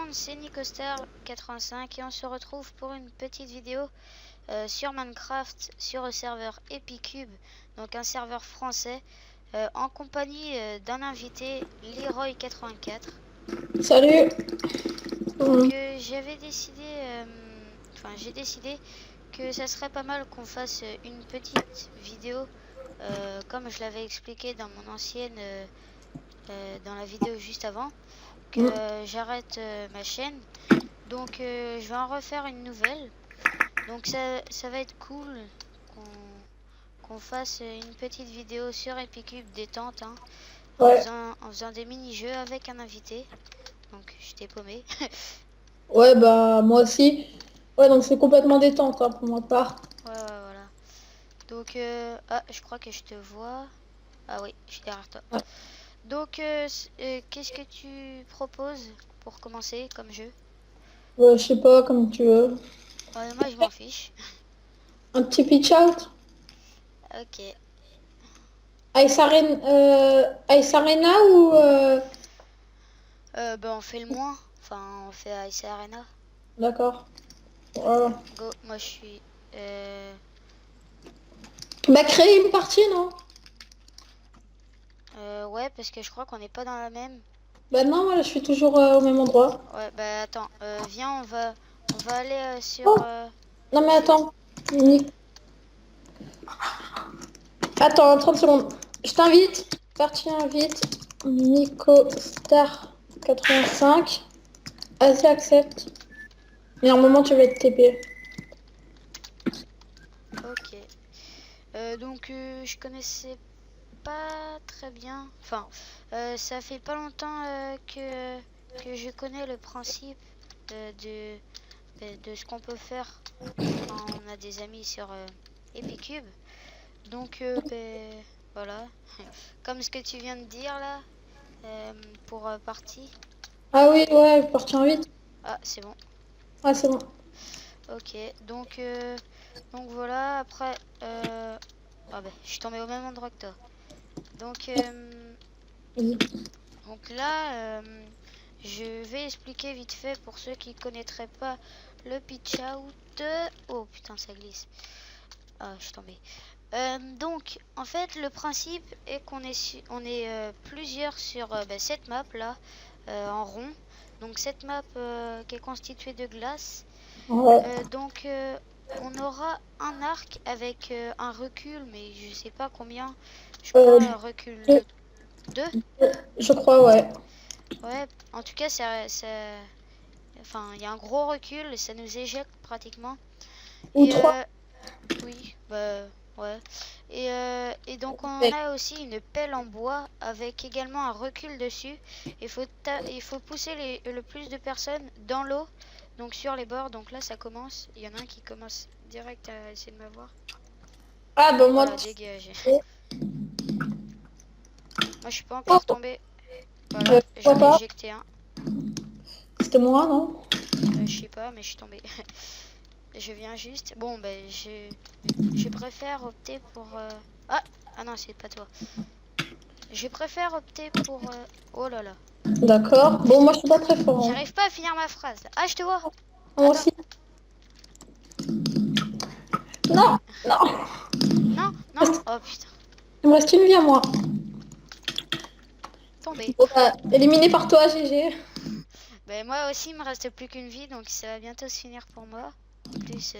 monde, c'est Nicostar85 et on se retrouve pour une petite vidéo sur Minecraft sur le serveur Epicube, donc un serveur français, en compagnie d'un invité, Leroy84. Salut. Donc j'ai décidé que ça serait pas mal qu'on fasse une petite vidéo, comme je l'avais expliqué dans mon ancienne, dans la vidéo juste avant, que j'arrête ma chaîne. Donc je vais en refaire une nouvelle. Donc ça va être cool qu'on fasse une petite vidéo sur Epicube détente, hein, Ouais. en faisant des mini-jeux avec un invité. Donc je t'ai paumé. Ouais, bah moi aussi. Ouais, donc c'est complètement détente hein, pour ma part. Ouais, voilà. Donc ah, je crois que je te vois. Ah oui, je suis derrière toi. Ouais. Donc qu'est-ce que tu proposes pour commencer comme jeu? Je sais pas, comme tu veux. Ouais, moi je m'en fiche. Un petit pitch out. Ok. Ice Arena ou... Ben on fait le moins. Enfin, on fait Ice Arena. D'accord. Voilà. Go, moi je suis... Bah créer une partie, non? ouais, parce que je crois qu'on n'est pas dans la même. Bah non, moi je suis toujours au même endroit. Ouais, bah attends, viens, on va aller sur... Oh, non mais sur... attends. Attends, 30 secondes. Je t'invite. Partie invite. Nico Star 85. Vas-y, accepte. Et à un moment, tu vas être TP. Ok. Donc je connaissais pas très bien. Enfin, ça fait pas longtemps que je connais le principe de ce qu'on peut faire quand on a des amis sur Epicube. Donc, voilà. Comme ce que tu viens de dire là, pour partie. Ah oui, ouais, partie invite. Ah, c'est bon. Ouais, c'est bon. Ok, donc voilà. Après, ah ben, je suis tombée au même endroit que toi. Donc, Vas-y. donc là, je vais expliquer vite fait pour ceux qui connaîtraient pas le pitch out. Oh putain, ça glisse. Ah, je suis tombée. Donc, en fait, le principe est qu'on est, plusieurs sur cette map là, en rond. Donc, cette map qui est constituée de glace. Ouais. Donc, on aura un arc avec un recul, mais je sais pas combien. Je Euh, crois recul deux, 2. je crois, ouais. Ouais, en tout cas, enfin, il y a un gros recul et ça nous éjecte pratiquement. Ou Et trois. oui, bah ouais. Et donc on Ouais. a aussi une pelle en bois avec également un recul dessus. Il faut pousser le plus de personnes dans l'eau, donc sur les bords. Donc là ça commence. Il y en a un qui commence direct à essayer de m'avoir. Ah, bah moi, Voilà, dégage. Moi je suis pas oh, encore tombé. Voilà, pourquoi j'en ai pas? éjecté un. C'était moi, non? Je sais pas, mais je suis tombé. Je viens juste. Bon, ben je préfère opter pour. Ah, ah non, c'est pas toi. Je préfère opter pour... Oh là là. D'accord. Bon, Putain. moi, je suis pas très fort. Hein. J'arrive pas à finir ma phrase. Ah, je te vois. Moi Attends. aussi. Non, non. Non, non. Oh putain. Il me reste une vie à moi. Tombé. Bon, bah, éliminé par toi, GG. Ben moi aussi, il me reste plus qu'une vie, donc ça va bientôt se finir pour moi. En plus,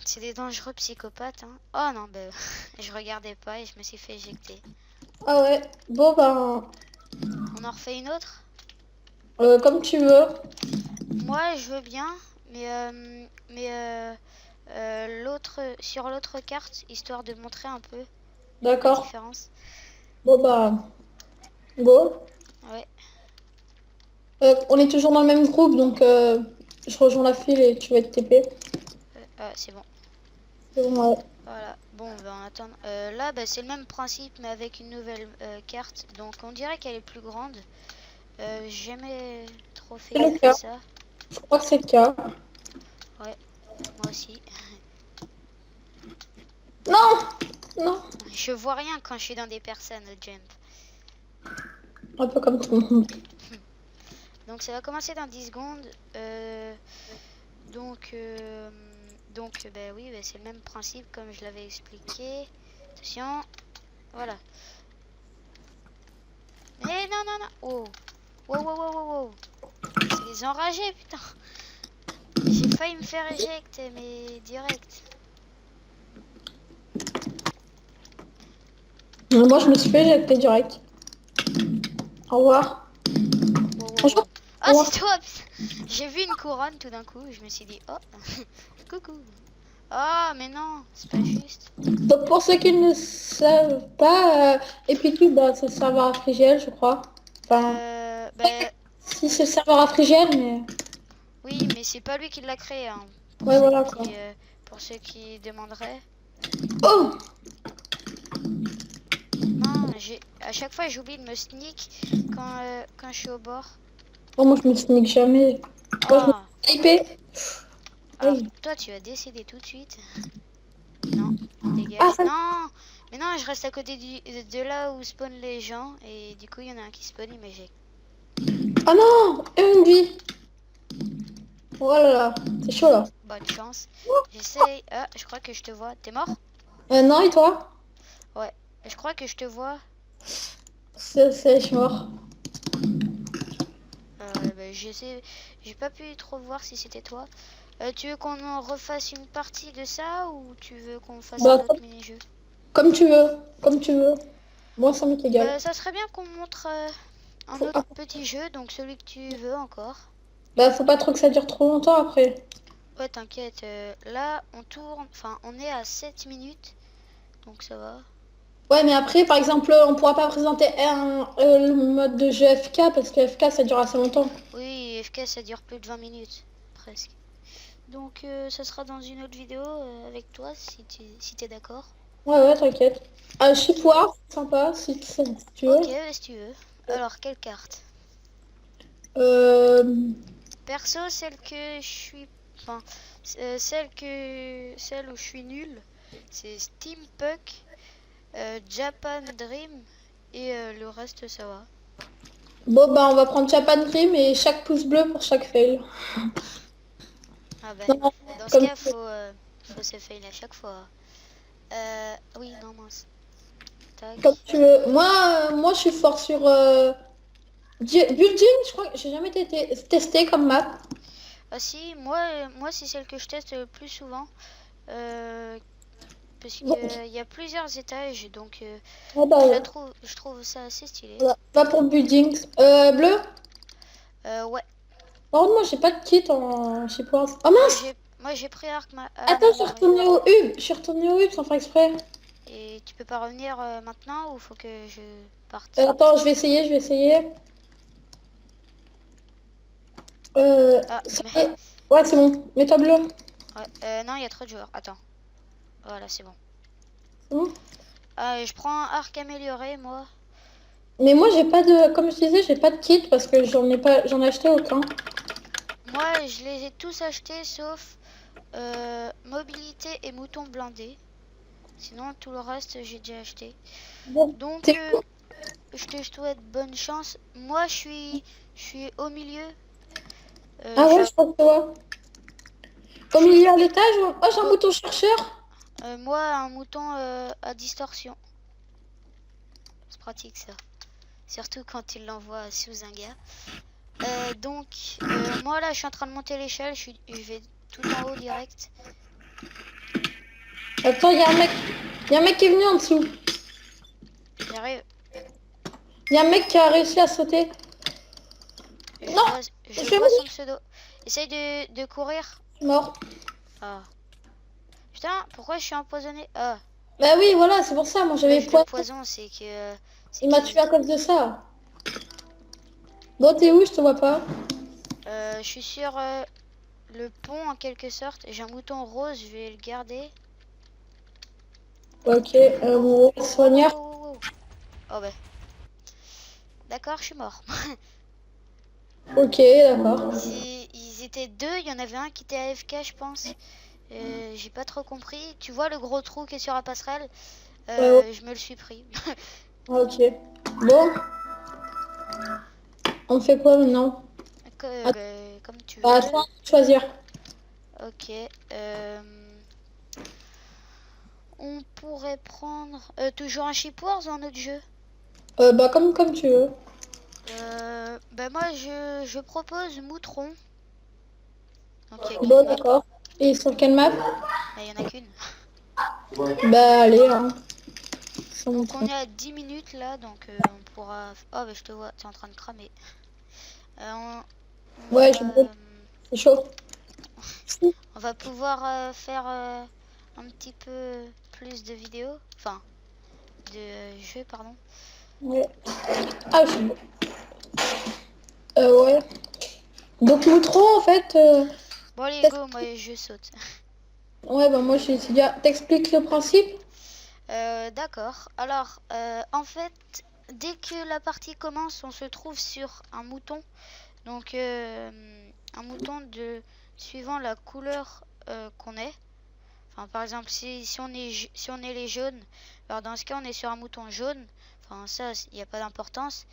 c'est des dangereux psychopathes. Hein. Oh non, ben je regardais pas et je me suis fait éjecter. Ah ouais. Bon, ben, On en refait une autre? comme tu veux. Moi, je veux bien, sur l'autre carte, histoire de montrer un peu la D'accord. différence. Bon, bah, go. Ouais. On est toujours dans le même groupe, donc je rejoins la file et tu vas être TP. Ah, c'est bon. C'est bon, ouais. Voilà. Bon, ben on attend. Là, bah, c'est le même principe, mais avec une nouvelle carte. Donc, on dirait qu'elle est plus grande. J'ai jamais trop fait C'est le gaffe à cas. ça. Je crois que c'est le cas. Ouais, moi aussi. Non! Non! Je vois rien quand je suis dans des personnes, Jump. Un peu comme tout le monde. Donc ça va commencer dans 10 secondes. Donc bah oui, bah, c'est le même principe comme je l'avais expliqué. Attention, voilà. Mais non, non, non. Oh. Wow, wow, wow, wow, wow. C'est les enragés, putain. J'ai failli me faire éjecter, mais direct. Moi, je me suis fait éjecter direct. Au revoir. Wow, wow, Bonjour. wow. Ah, Au revoir. c'est toi, putain. J'ai vu une couronne tout d'un coup. Je me suis dit, oh, coucou. Ah, mais non, c'est pas juste. Donc, pour ceux qui ne savent pas, Epicube, bah, c'est le serveur à Frigel, je crois. Enfin, Ben, si c'est le serveur à Frigel, mais... oui, mais c'est pas lui qui l'a créé, hein, Ouais, voilà, quoi. pour ceux qui demanderaient. Oh! Non, à chaque fois j'oublie de me sneak quand je suis au bord. Oh, moi, je me sneak jamais. Moi, je me Ah, suis snipé. alors Oui. toi tu vas décéder tout de suite. Non, dégage. Ah, ça... Non, mais non, je reste à côté de là où spawnent les gens et du coup il y en a un qui spawn, il m'éjecte. Ah non! Une vie. Oh là là, c'est chaud, là. Bonne chance. J'essaye. Ah, je crois que je te vois. T'es mort? Non, et toi? Ouais, je crois que je te vois. Je suis mort. Bah, j'ai pas pu trop voir si c'était toi. Tu veux qu'on en refasse une partie de ça ou tu veux qu'on fasse Bah, un autre mini-jeu? comme tu veux. Comme tu veux. Moi, ça m'est égal. Ça serait bien qu'on montre un Faut... autre petit jeu, donc celui que tu veux encore. Bah, faut pas trop que ça dure trop longtemps après. Ouais, t'inquiète. Là, on tourne, enfin, on est à 7 minutes, donc ça va. Ouais, mais après, par exemple, on pourra pas présenter le mode de jeu FK parce que FK ça dure assez longtemps. Oui, FK, ça dure plus de 20 minutes, presque. Donc, ça sera dans une autre vidéo avec toi, si t'es d'accord. Ouais, ouais, t'inquiète. Je suis Ok, poire, sympa, si tu veux. ok, si tu veux. Alors, quelle carte? Euh... Perso, celle que je suis... Enfin, celle où je suis nulle, c'est Steampunk, Japan Dream, et le reste, ça va. Bon, bah, on va prendre Japan Dream et chaque pouce bleu pour chaque fail. Ah ben, Non, dans ce comme, cas, faut se fail à chaque fois. Oui, non, mince. Tac. comme tu veux. Moi, je suis fort sur Building, je crois que j'ai jamais été testé comme map. Ah si, moi c'est celle que je teste le plus souvent. Parce Bon, qu'il y a plusieurs étages, donc ah bah, ouais. je trouve ça assez stylé. Voilà. Va pour Building. Bleu? Ouais, Par contre, moi, j'ai pas de kit en... Je sais pas. Ah mince! moi j'ai pris arc Attends, je suis amélioré. retournée au hub. Je suis retournée au hub sans faire exprès. Et tu peux pas revenir maintenant ou faut que je parte? Attends, je vais essayer, je vais essayer. Ah, Ça mais... y est. Ouais, c'est bon. Mets-toi bleu. Ouais, non, il y a trop de joueurs. Attends. Voilà, c'est bon. C'est bon. Je prends arc amélioré, moi. Mais moi, j'ai pas de... Comme je disais, j'ai pas de kit parce que j'en ai acheté aucun. Moi, je les ai tous achetés sauf mobilité et mouton blindé. Sinon, tout le reste, j'ai déjà acheté. Bon, Donc, t'es où? je te souhaite bonne chance. Moi, je suis au milieu. Ah Je ouais, je pense que ouais. Au suis- milieu à l'étage? Oh, j'ai un oh, bouton chercheur. moi, un mouton à distorsion. C'est pratique, ça. Surtout quand il l'envoie sous un gars. Donc, moi, là, je suis en train de monter l'échelle. Je vais tout en haut direct. Attends, il y a un mec. Il y a un mec qui est venu en dessous. J'arrive. Il y a un mec qui a réussi à sauter. Non, Je je vais vois son mourir. pseudo. Essaye de courir. Je suis mort. Ah. Putain, pourquoi je suis empoisonné? Ah. Bah oui, voilà, c'est pour ça. Moi, j'avais Le poison. poison, c'est que... c'est Il m'a qu'il... tué à cause de ça. Bon, t'es où? Je te vois pas. je suis sur le pont, en quelque sorte. J'ai un mouton rose, je vais le garder. Ok, Oh, mon soigneur. oh bah. D'accord, je suis mort. Ok, d'accord. Ils étaient deux, il y en avait un qui était AFK, je pense. J'ai pas trop compris. Tu vois le gros trou qui est sur la passerelle? Ouais, ouais. Je me le suis pris. Ok. Bon, on fait quoi maintenant? comme tu Bah, à veux. toi de choisir. Ok. On pourrait prendre toujours un Ship Wars ou un autre jeu. Bah, comme tu veux. Ben moi je propose Moutron. Donc il y a Bon, qu'une map. d'accord. Et sur quelle map? Il y en a qu'une. Bah, allez, hein. Sans Donc on moutron. est à 10 minutes là, donc on pourra... Oh bah je te vois, t'es en train de cramer. On Ouais, je va, brûle. C'est chaud. on va pouvoir faire un petit peu plus de vidéos. Enfin, de jeux, pardon. Ouais. Ah, je... ouais. Donc, moutron, en fait... Bon allez go, moi je saute. Ouais, bah, moi, j'ai déjà... T'expliques le principe? D'accord. Alors, en fait, dès que la partie commence, on se trouve sur un mouton. Donc, un mouton suivant la couleur qu'on est. Enfin, par exemple, si on est les jaunes, alors dans ce cas, on est sur un mouton jaune. Enfin, ça, il n'y a pas d'importance.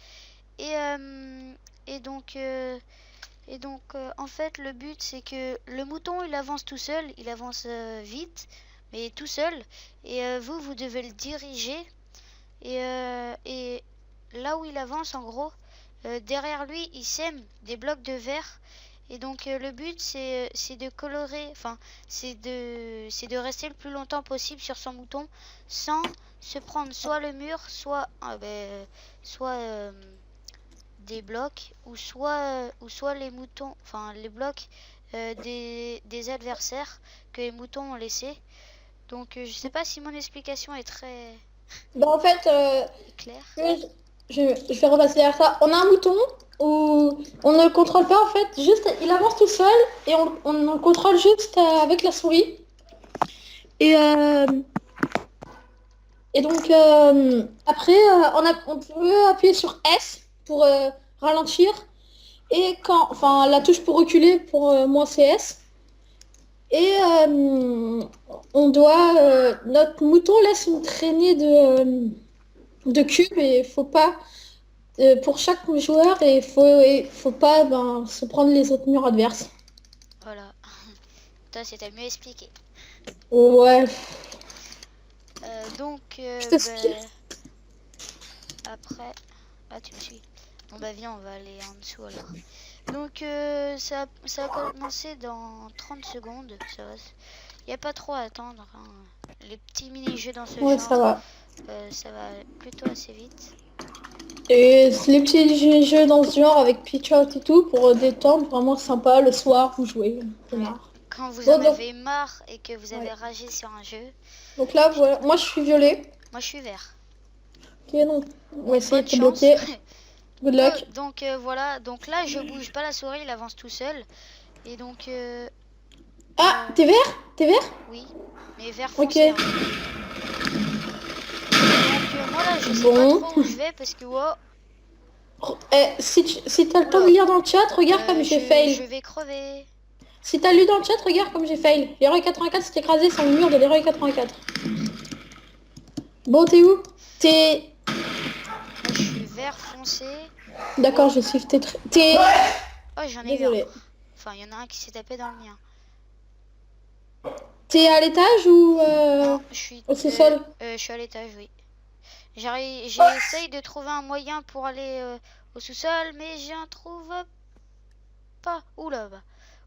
Et, euh, et donc, en fait, le but, c'est que le mouton, il avance tout seul. Il avance vite, mais tout seul. Et vous devez le diriger. Et là où il avance, en gros, derrière lui, il sème des blocs de verre. Et donc le but c'est de colorer, enfin c'est de rester le plus longtemps possible sur son mouton sans se prendre soit le mur, soit des blocs ou soit les moutons, enfin les blocs des adversaires que les moutons ont laissés. Donc je sais pas si mon explication est très Bah, en fait... claire. je vais repasser derrière ça. On a un mouton où on ne le contrôle pas en fait, juste il avance tout seul et on le contrôle juste avec la souris. Et, euh, et donc après on peut appuyer sur S pour ralentir et quand enfin la touche pour reculer pour moins CS. Et on doit notre mouton laisse une traînée de cubes et il faut pas pour chaque joueur et il faut pas se prendre les autres murs adverses. Voilà. Toi, c'était mieux expliqué. Ouais, Donc, je t'explique. après... Ah, tu me suis. Bon, bah viens, on va aller en dessous alors. Donc, ça a commencé dans 30 secondes. Il n'y a pas trop à attendre, hein. Les petits mini-jeux dans ce Ouais, ça genre, va. ça va plutôt assez vite. Et les petits jeux dans ce genre avec pitch out et tout pour détendre, vraiment sympa le soir vous jouez. Ouais. Marre. Quand vous en Bon, avez marre et que vous avez ouais. ragé sur un jeu, Donc là voilà, moi je suis violet. moi je suis vert. Ok, non. On va Bon, essayer bonne de te chance. bloquer. Good luck. Donc voilà, donc là je bouge pas la souris, il avance tout seul. Et donc, Ah, t'es vert? T'es vert? oui, mais vert Ok. foncé, hein. Donc moi là je sais pas Bon. trop où je vais parce que Si t'as le temps de oula, lire dans le chat, regarde comme j'ai je fail. vais crever. Si t'as lu dans le chat, regarde comme j'ai fail. L'héroïque 84 s'est écrasé sur le mur de l'héroïque 84. Bon, t'es où? T'es... Moi je suis vert foncé. D'accord, Wow. je vais suivre tes... T'es... Oh j'en ai eu un. Désolé. Enfin il y en a un qui s'est tapé dans le mien. T'es à l'étage ou Non, au sous-sol? je suis à l'étage, oui. J'essaye de trouver un moyen pour aller au sous-sol, mais j'en trouve pas. Oula, bah.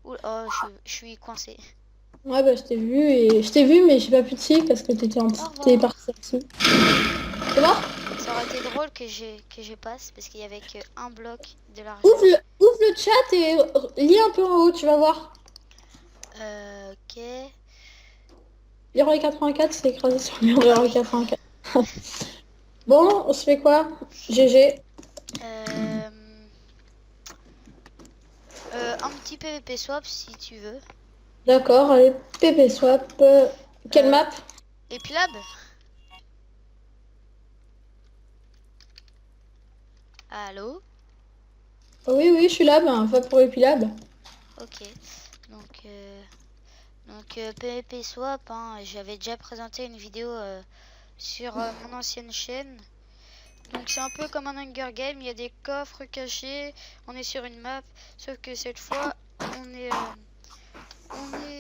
Oula, oh, je suis coincée. Ouais, bah je t'ai vu, mais j'ai pas pu te suivre parce que t'es Au revoir. parti dessus. C'est mort? Ça aurait été drôle que je passe parce qu'il y avait qu'un bloc de l'argent. Ouvre le chat et lis un peu en haut, tu vas voir. Ok. L'héroïque 84 s'est écrasé sur le mur de l'héroïque 84. Bon, on se fait quoi? GG. Un petit PVP swap si tu veux. D'accord, allez, PP swap. Quelle map? Epilab. Allô? Oui, oui, je suis là, ben, va pour Epilab. Ok. Donc PVP swap, hein, j'avais déjà présenté une vidéo sur mon ancienne chaîne. Donc c'est un peu comme un Hunger Game, il y a des coffres cachés, on est sur une map, sauf que cette fois on est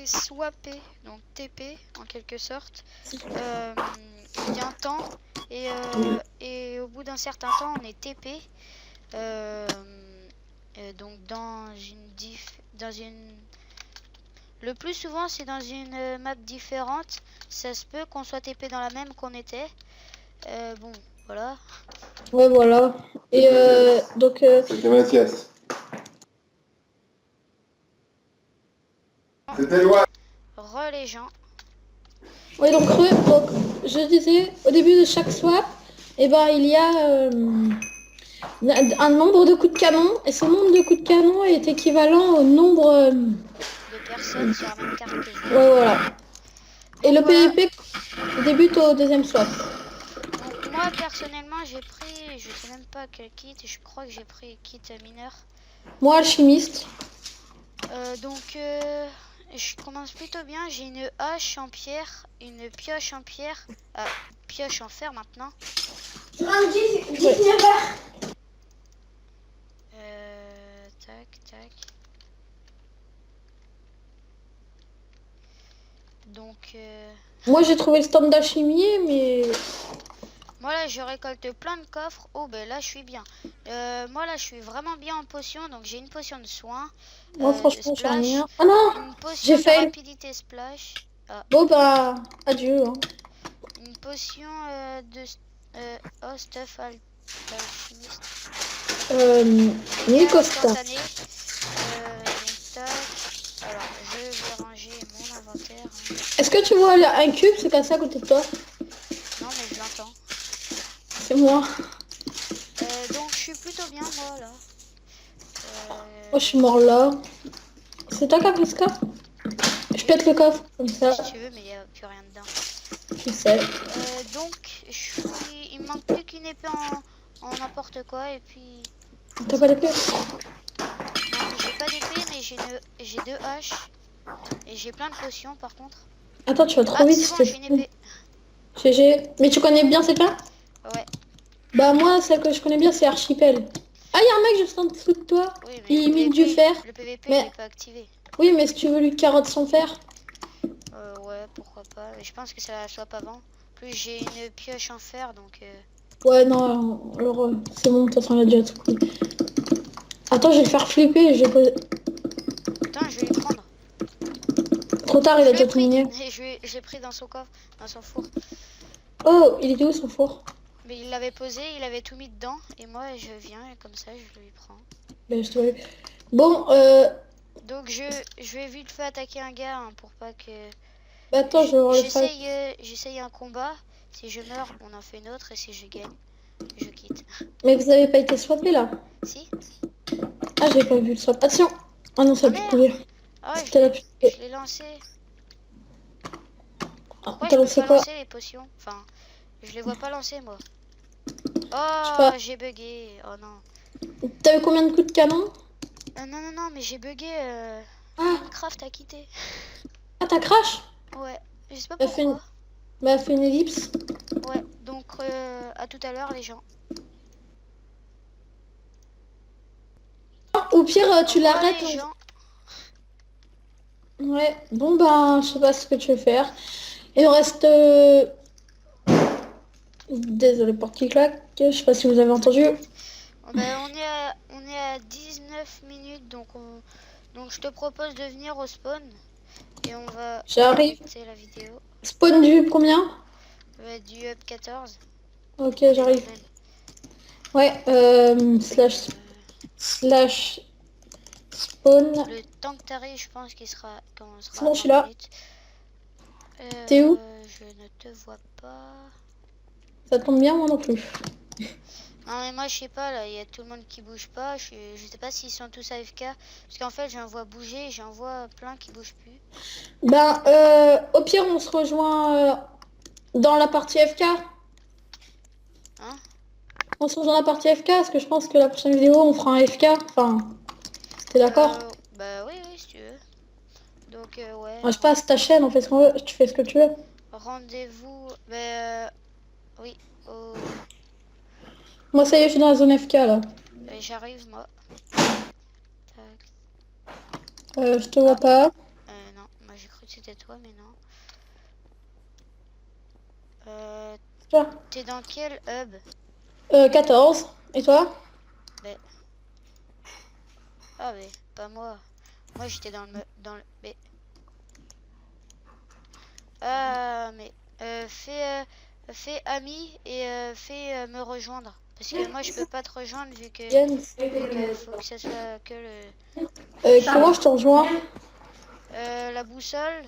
swappé, donc TP en quelque sorte. Il y a un temps et au bout d'un certain temps on est TP. Donc dans une le plus souvent c'est dans une map différente. Ça se peut qu'on soit TP dans la même qu'on était. Bon voilà. Ouais, voilà. Et donc... C'était Mathias. C'était loin. Les gens. Oui, donc je disais, au début de chaque swap, eh ben, il y a un nombre de coups de canon, et ce nombre de coups de canon est équivalent au nombre... De personnes sur la même carte que je. Ouais, voilà. Et le Voilà. PVP débute au deuxième swap. Donc moi personnellement j'ai pris, je sais même pas quel kit, je crois que j'ai pris kit mineur. Moi, alchimiste. Donc je commence plutôt bien, j'ai une hache en pierre, une pioche en pierre, pioche en fer maintenant. 19h. Tac. Donc Moi, j'ai trouvé le stand d'alchimie, mais... moi là je récolte plein de coffres. Oh ben là je suis bien. Moi là je suis vraiment bien en potion. Donc j'ai une potion de soin. Moi, De franchement, j'ai splash. rien. Ah non, Une potion j'ai de fail. rapidité splash. Bon, bah, adieu. Hein. Une potion de stuff alchimiste. Nicosta. Instantané. Donc tac. Alors je vais ranger mon inventaire. Hein. Est-ce que tu vois un cube se casser à côté de toi? Non mais je l'entends. C'est moi. Donc je suis plutôt bien moi là. Moi, je suis mort là. C'est toi qui as pris ce coffre? Je pète le coffre, comme ça. Si tu veux, mais il n'y a plus rien dedans. Je sais. Donc il me manque plus qu'une épée en n'importe quoi et puis... T'as pas d'épée? Non, j'ai pas d'épée mais j'ai 2 haches et j'ai plein de potions par contre. Attends, tu vas trop vite. C'est bon, j'ai une épée. GG. Mais tu connais bien cette map? Ouais. Bah moi, celle que je connais bien, c'est Archipel. Ah, il y a un mec juste en dessous de toi. Oui, mais Il mine du fer. Le PVP Mais... il est pas activé. Oui, mais si tu veux lui carotte son fer. Ouais, pourquoi pas. Mais je pense que ça la swap avant. Plus j'ai une pioche en fer donc... Ouais, non, alors c'est bon, de toute façon, il a déjà tout pris. Attends, je vais le faire flipper. Putain, je vais lui prendre. Trop tard, il a déjà tout miné. Je l'ai pris dans son coffre, dans son four. Oh, il était où son four? Mais il l'avait posé, il avait tout mis dedans. Et moi, je viens et comme ça, je lui prends. Ben, je te... Bon, Donc, je vais vite fait attaquer un gars hein, pour pas que... bah, attends, je vais voir le fight. J'essaye un combat. Si je meurs, on en fait une autre. Et si je gagne, je quitte. Mais vous avez pas été swappé là? Si. Ah, j'ai pas vu le swap. Attention! Ah non, ça a pu couler. Ah ouais, C'était je l'ai lancé. Ah, Ouais, t'as je peux lancé pas quoi? lancer les potions. Enfin, je les vois pas lancer moi. Oh, pas. j'ai bugué. Oh non. T'as eu combien de coups de canon? Non, mais j'ai bugué. Ah. Minecraft a quitté. Ah, t'as crash? Ouais, je sais pas Bah, fais pourquoi. fais une ellipse. Ouais, donc à tout à l'heure les gens. Au pire, tu Au revoir, l'arrêtes. les gens. Ouais, bon bah, je sais pas ce que tu veux faire. Il nous reste... Désolé pour qui claque, je sais pas si vous avez entendu. Ben, on est à 19 minutes, donc je te propose de venir au spawn. Et on va J'arrive. arrêter la vidéo. Spawn du combien? Du up 14. Ok, j'arrive. Ouais, slash spawn. Le temps que t'arrives, je pense qu'il sera quand on sera C'est bon, à je suis là. 20 minutes. T'es où? Je ne te vois pas. Ça tombe bien, moi non plus. Non mais moi je sais pas là, il y a tout le monde qui bouge pas, je sais pas s'ils sont tous AFK, parce qu'en fait j'en vois bouger, j'en vois plein qui bougent plus. Ben, au pire on se rejoint dans la partie FK. Hein? On se rejoint dans la partie FK, parce que je pense que la prochaine vidéo on fera un FK, enfin, t'es d'accord? Bah oui, si tu veux. Donc ouais. Je passe ta chaîne, on fait ce qu'on veut, tu fais ce que tu veux. Rendez-vous, oui, Moi, ça y est, je suis dans la zone FK, là. J'arrive, moi. Tac. Je te vois pas. Non, moi j'ai cru que c'était toi, mais non. Tiens. T'es dans quel hub? 14. Et toi? Ben... Ah, mais pas moi. Moi j'étais dans le... Mais... Ah, mais... fais ami et fais me rejoindre. Parce que moi je peux pas te rejoindre vu que Jens. faut que ça soit que le... Comment je te rejoins? la boussole,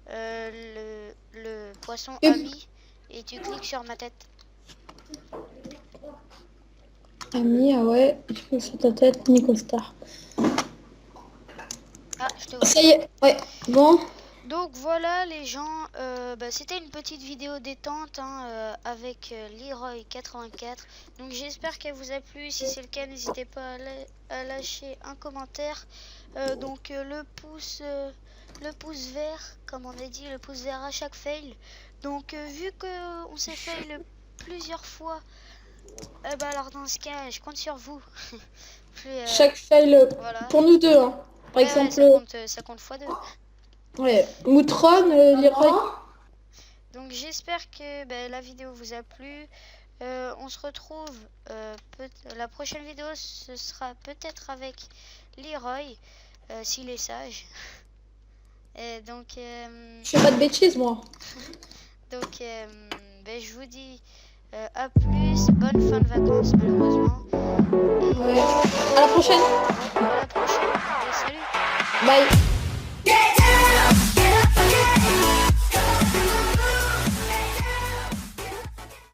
le poisson Hum. ami, et tu cliques sur ma tête. Ami, ah ouais. Je peux sur ta tête, Nico Star. Ah, je te vois. Ça y est, ouais. Bon. Donc voilà les gens, c'était une petite vidéo détente hein, avec Leroy84. Donc j'espère qu'elle vous a plu. Si c'est le cas, n'hésitez pas à lâcher un commentaire. Le pouce vert, comme on a dit, le pouce vert à chaque fail. Donc vu qu'on s'est fail plusieurs fois, alors dans ce cas, je compte sur vous. Chaque fail, Voilà. pour nous deux, hein. Par exemple, ouais, ça compte x2. ouais, Moutron, Leroy. Donc j'espère que la vidéo vous a plu. On se retrouve, la prochaine vidéo ce sera peut-être avec Leroy, s'il est sage. Et donc, Je fais pas de bêtises, moi. donc je vous dis à plus, bonne fin de vacances malheureusement. Et Ouais. À la prochaine. à la prochaine. Allez, salut. Bye.